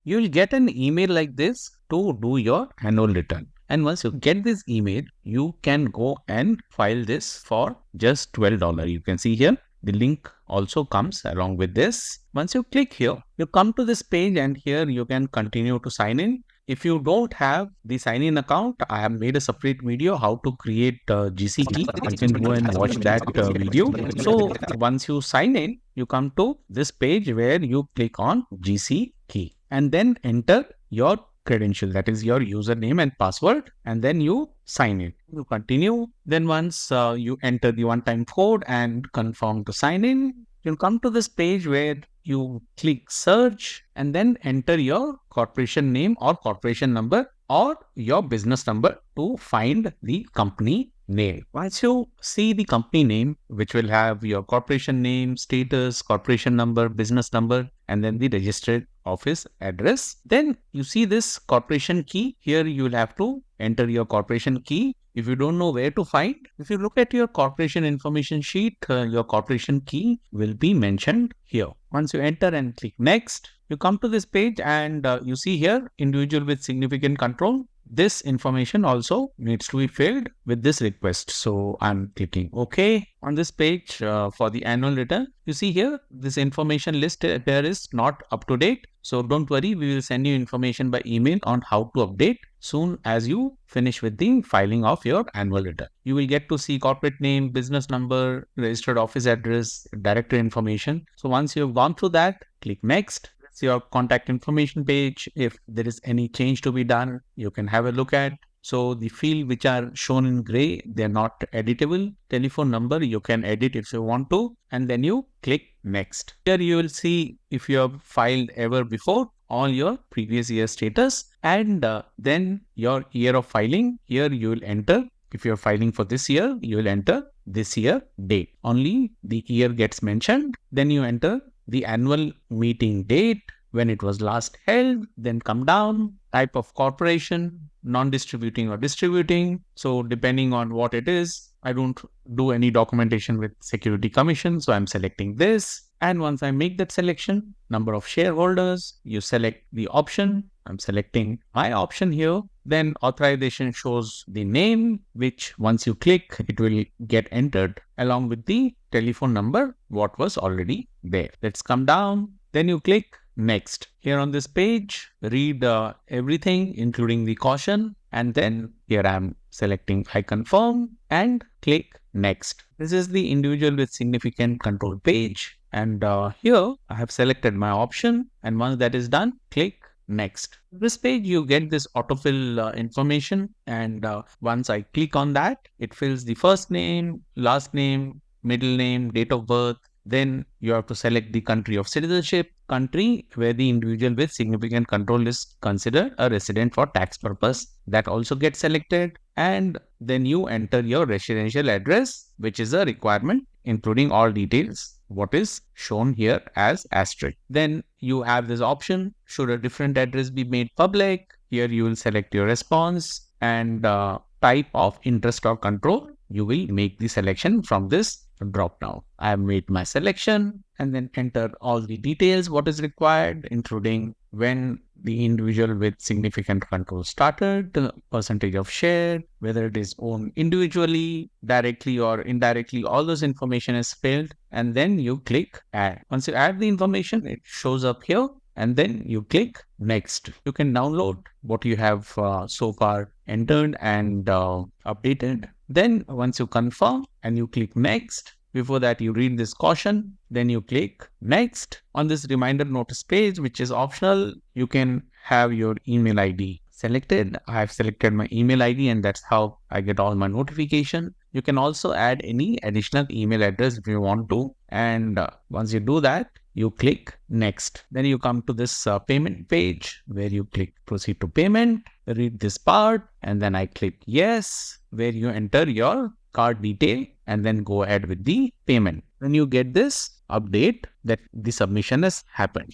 you will get an email like this to do your annual return. And once you get this email, you can go and file this for just $12. You can see here, the link also comes along with this. Once you click here, you come to this page and here you can continue to sign in. If you don't have the sign-in account, I have made a separate video how to create GC key. You can go and watch that video. So once you sign in, you come to this page where you click on GC key and then enter your credential, that is your username and password, and then you sign in. You continue. Then once you enter the one-time code and confirm to sign in, you'll come to this page where you click search and then enter your corporation name or corporation number or your business number to find the company name. Once you see the company name, which will have your corporation name, status, corporation number, business number, and then the registered office address, then you see this corporation key. Here you will have to enter your corporation key. If you don't know where to find, if you look at your corporation information sheet, your corporation key will be mentioned here. Once you enter and click next, you come to this page and you see here individual with significant control. This information also needs to be filled with this request. So I'm clicking OK on this page for the annual return. You see here, this information list here is not up to date. So don't worry, we will send you information by email on how to update soon as you finish with the filing of your annual return. You will get to see corporate name, business number, registered office address, director information. So once you have gone through that, click next. Your contact information page. If there is any change to be done, you can have a look at. So the field which are shown in gray, they're not editable. Telephone number, you can edit if you want to, and then you click next. Here you will see if you have filed ever before, all your previous year status, and then your year of filing. Here you will enter. If you're filing for this year, you will enter this year date. Only the year gets mentioned. Then you enter the annual meeting date, when it was last held, then come down, type of corporation, non-distributing or distributing. So depending on what it is, I don't do any documentation with Security Commission. So I'm selecting this. And once I make that selection, number of shareholders, you select the option. I'm selecting my option here. Then authorization shows the name, which once you click, it will get entered along with the telephone number, what was already there. Let's come down. Then you click next. Here on this page, read everything, including the caution. And then here I'm selecting I confirm and click next. This is the individual with significant control page. And here I have selected my option. And once that is done, click next. This page, you get this autofill information. And once I click on that, it fills the first name, last name, middle name, date of birth. Then you have to select the country of citizenship, country where the individual with significant control is considered a resident for tax purpose. That also gets selected. And then you enter your residential address, which is a requirement, including all details, what is shown here as asterisk. Then you have this option, should a different address be made public? Here you will select your response and type of interest or control. You will make the selection from this drop down. I have made my selection and then enter all the details what is required, including when the individual with significant control started, the percentage of share, whether it is owned individually, directly or indirectly, all those information is filled, and then you click add. Once you add the information, it shows up here. And then you click next. You can download what you have so far entered and updated. Then once you confirm and you click next, before that you read this caution, then you click next. On this reminder notice page, which is optional, you can have your email ID selected. I have selected my email ID and that's how I get all my notification. You can also add any additional email address if you want to. And once you do that, you click next. Then you come to this payment page where you click proceed to payment, read this part, and then I click yes, where you enter your card detail and then go ahead with the payment. Then you get this update that the submission has happened.